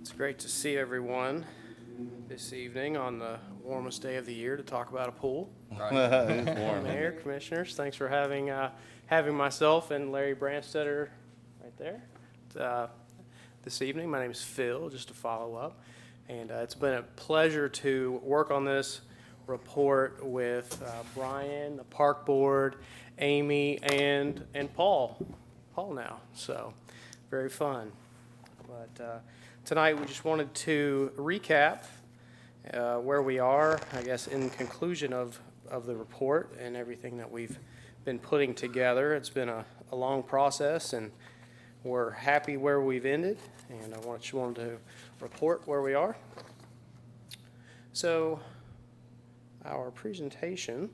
It's great to see everyone this evening on the warmest day of the year to talk about a pool. It's warm. Mayor, commissioners, thanks for having myself and Larry Branstetter right there this evening. My name is Phil, just to follow up. And it's been a pleasure to work on this report with Brian, the park board, Amy, and Paul now. So very fun. But tonight we just wanted to recap where we are, I guess, in conclusion of the report and everything that we've been putting together. It's been a long process, and we're happy where we've ended, and I just wanted to report where we are. So our presentation,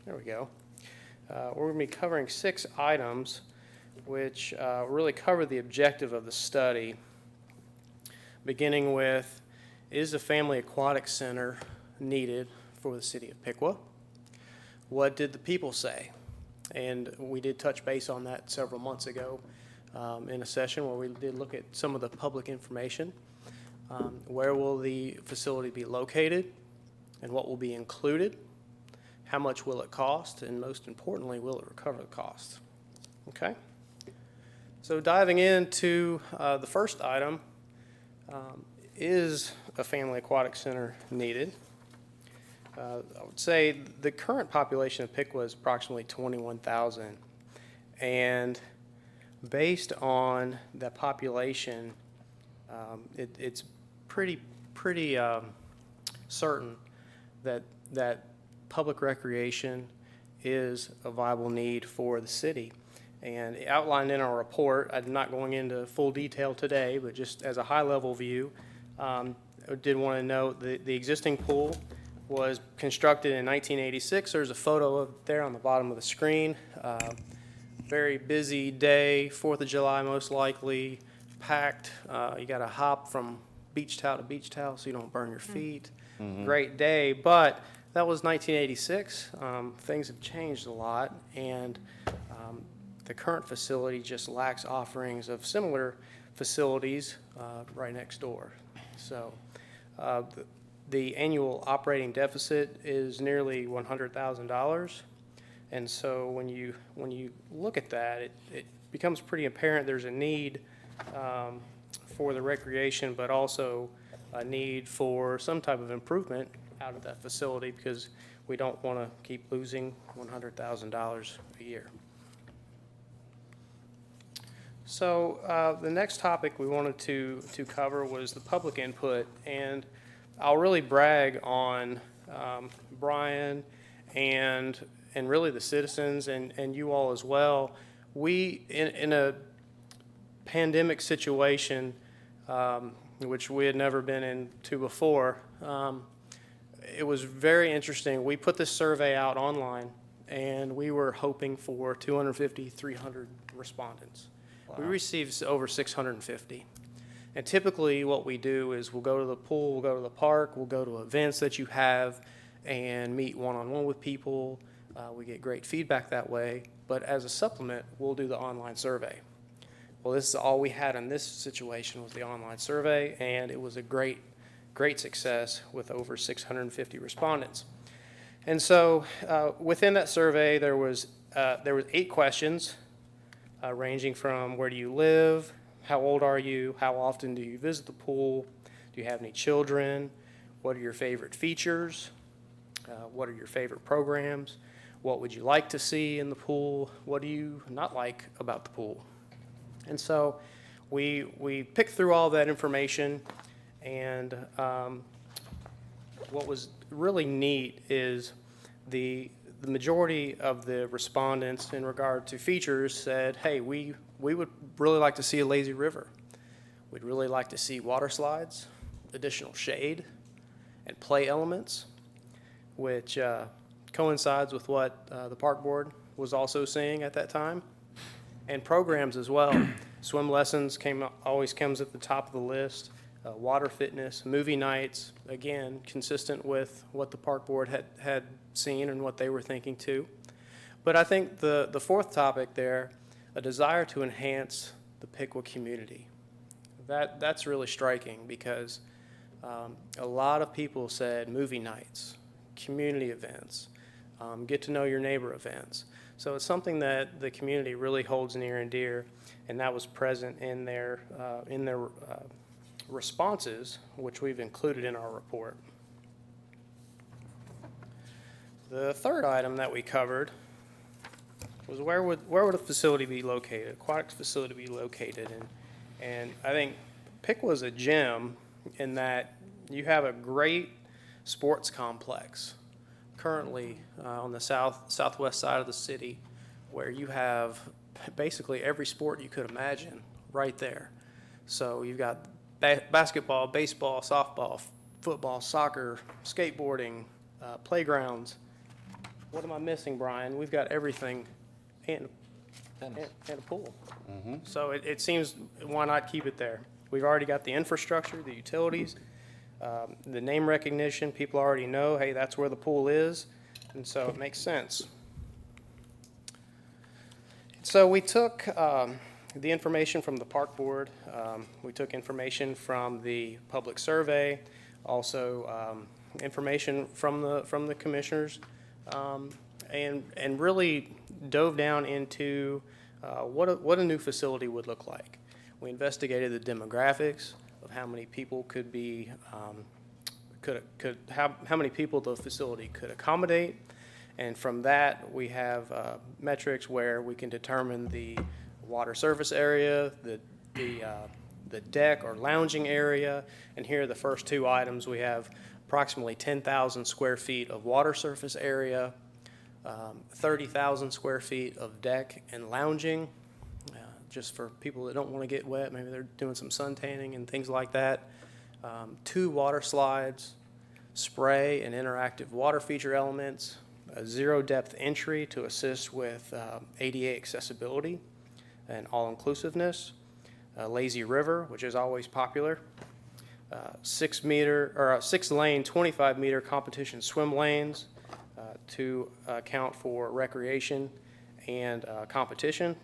there we go. We're going to be covering 6 items which really cover the objective of the study, beginning with, is a family aquatic center needed for the city of Piqua? What did the people say? And we did touch base on that several months ago in a session where we did look at some of the public information. Where will the facility be located, and what will be included? How much will it cost? And most importantly, will it recover the costs? Okay. So diving into the first item, is a family aquatic center needed? I would say the current population of Piqua is approximately 21,000, and based on that population, it's pretty certain that public recreation is a viable need for the city. And outlined in our report, I'm not going into full detail today, but just as a high-level view, I did want to note the existing pool was constructed in 1986. There's a photo of it there on the bottom of the screen. Very busy day, 4th of July most likely, packed. You got to hop from beach towel to beach towel so you don't burn your feet. Mm-hmm. Great day, but that was 1986. Things have changed a lot, and the current facility just lacks offerings of similar facilities right next door. So the annual operating deficit is nearly $100,000. And so when you look at that, it becomes pretty apparent there's a need for the recreation, but also a need for some type of improvement out of that facility, because we don't want to keep losing $100,000 a year. So the next topic we wanted to cover was the public input, and I'll really brag on Brian and really the citizens and you all as well. We, in a pandemic situation, which we had never been into before, it was very interesting. We put this survey out online, and we were hoping for 250, 300 respondents. Wow. We received over 650. And typically what we do is we'll go to the pool, we'll go to the park, we'll go to events that you have and meet one-on-one with people. We get great feedback that way. But as a supplement, we'll do the online survey. Well, this is all we had in this situation was the online survey, and it was a great success with over 650 respondents. And so within that survey, there was 8 questions ranging from where do you live, how old are you, how often do you visit the pool, do you have any children, what are your favorite features, what are your favorite programs, what would you like to see in the pool, what do you not like about the pool. And so we picked through all that information, and what was really neat is the majority of the respondents in regard to features said, hey, we would really like to see a lazy river. We'd really like to see water slides, additional shade, and play elements, which coincides with what the park board was also seeing at that time, and programs as well. Swim lessons always comes at the top of the list. Water fitness, movie nights, again, consistent with what the park board had seen and what they were thinking too. But I think the fourth topic there, a desire to enhance the Piqua community. That's really striking because a lot of people said movie nights, community events, get to know your neighbor events. So it's something that the community really holds near and dear, and that was present in their responses, which we've included in our report. The third item that we covered was where would a facility be located, aquatic facility be located, and I think Pick was a gem in that you have a great sports complex currently on the southwest side of the city, where you have basically every sport you could imagine right there. So you've got basketball, baseball, softball, football, soccer, skateboarding, playgrounds. What am I missing, Brian? We've got everything and a pool. Mm-hmm. So it seems, why not keep it there? We've already got the infrastructure, the utilities, the name recognition. People already know, hey, that's where the pool is, and so it makes sense. So we took the information from the park board. We took information from the public survey, also information from the commissioners, and really dove down into what a new facility would look like. We investigated the demographics of how many people could be, how many people the facility could accommodate, and from that we have metrics where we can determine the water surface area, the deck or lounging area, and here are the first two items. We have approximately 10,000 square feet of water surface area, 30,000 square feet of deck and lounging, just for people that don't want to get wet. Maybe they're doing some sun tanning and things like that. 2 water slides, spray and interactive water feature elements, a zero depth entry to assist with ADA accessibility and all-inclusiveness, a lazy river, which is always popular, 6 lane, 25 meter competition swim lanes to account for recreation and competition.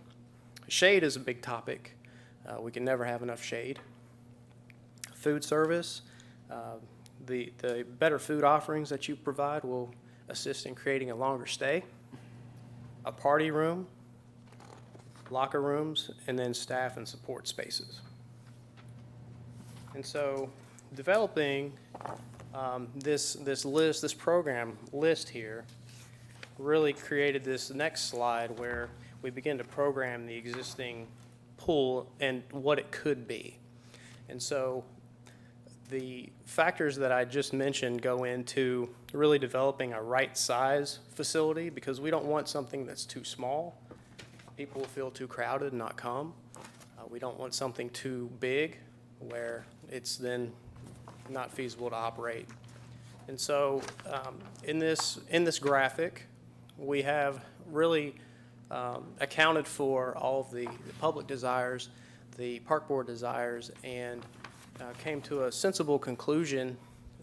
Shade is a big topic. We can never have enough shade. Food service, the better food offerings that you provide will assist in creating a longer stay. A party room, locker rooms, and then staff and support spaces. And so developing this program list here really created this next slide where we begin to program the existing pool and what it could be. And so the factors that I just mentioned go into really developing a right size facility, because we don't want something that's too small. People will feel too crowded and not come. We don't want something too big where it's then not feasible to operate. And so in this graphic, we have really accounted for all of the public desires, the park board desires, and came to a sensible conclusion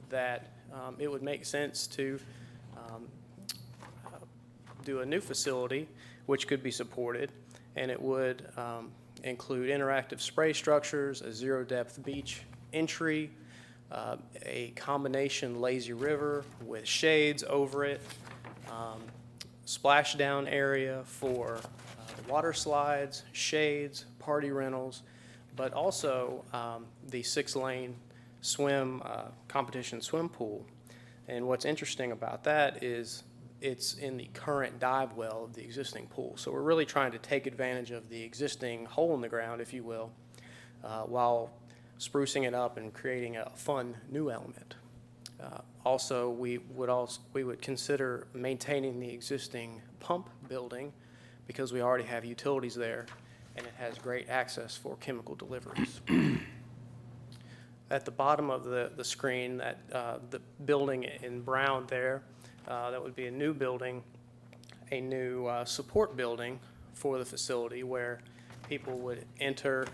that it would make sense to do a new facility which could be supported, and it would include interactive spray structures, a zero depth beach entry, a combination lazy river with shades over it, splashdown area for water slides, shades, party rentals, but also the 6-lane swim competition swim pool. And what's interesting about that is it's in the current dive well of the existing pool. So we're really trying to take advantage of the existing hole in the ground, if you will, while sprucing it up and creating a fun new element. Also, we would consider maintaining the existing pump building because we already have utilities there and it has great access for chemical deliveries. At the bottom of the screen, the building in brown there, that would be a new building, a new support building for the facility where people would enter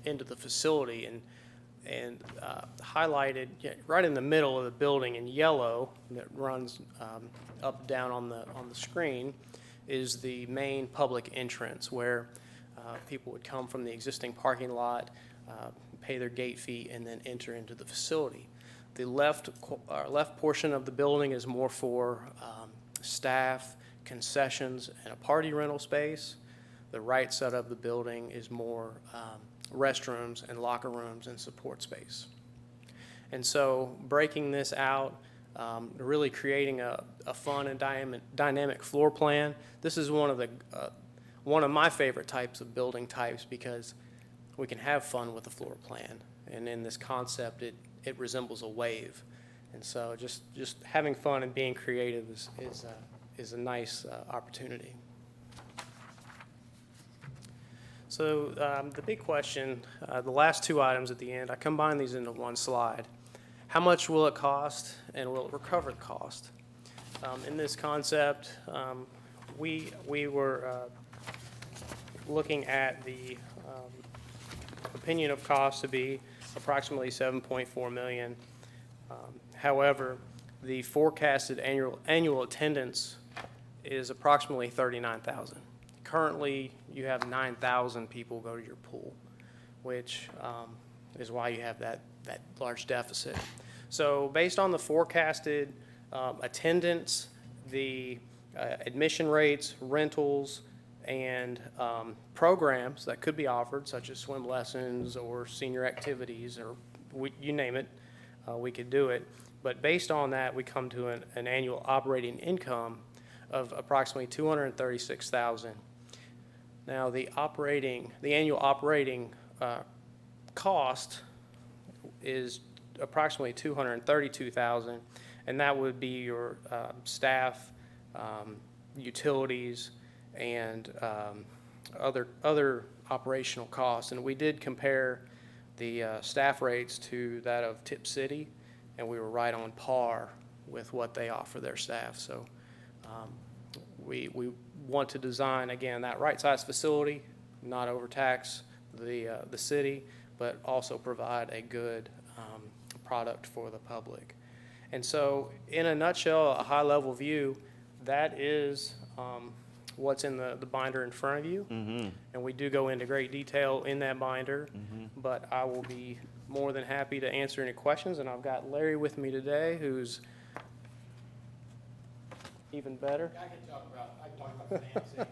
into the facility, and highlighted right in the middle of the building in yellow that runs up down on the screen is the main public entrance where People would come from the existing parking lot, pay their gate fee, and then enter into the facility. The left portion of the building is more for staff, concessions, and a party rental space. The right side of the building is more restrooms and locker rooms and support space. And so breaking this out, really creating a fun and dynamic floor plan. This is one of my favorite types of building types because we can have fun with the floor plan. And in this concept, it resembles a wave. And so just having fun and being creative is a nice opportunity. So the big question, the last two items at the end, I combine these into one slide. How much will it cost, and will it recover the cost? In this concept, we were looking at the opinion of cost to be approximately $7.4 million. However, the forecasted annual attendance is approximately 39,000. Currently, you have 9,000 people go to your pool, which is why you have that large deficit. So based on the forecasted attendance, the admission rates, rentals, and programs that could be offered, such as swim lessons or senior activities, or you name it, we could do it. But based on that, we come to an annual operating income of approximately $236,000. Now, the annual operating cost is approximately $232,000, and that would be your staff, utilities, and other operational costs. And we did compare the staff rates to that of Tip City, and we were right on par with what they offer their staff. So we want to design, again, that right-sized facility, not overtax the city, but also provide a good product for the public. And so in a nutshell, a high-level view, that is what's in the binder in front of you. Mm-hmm. And we do go into great detail in that binder, mm-hmm. but I will be more than happy to answer any questions. And I've got Larry with me today, who's even better. I can talk about financing.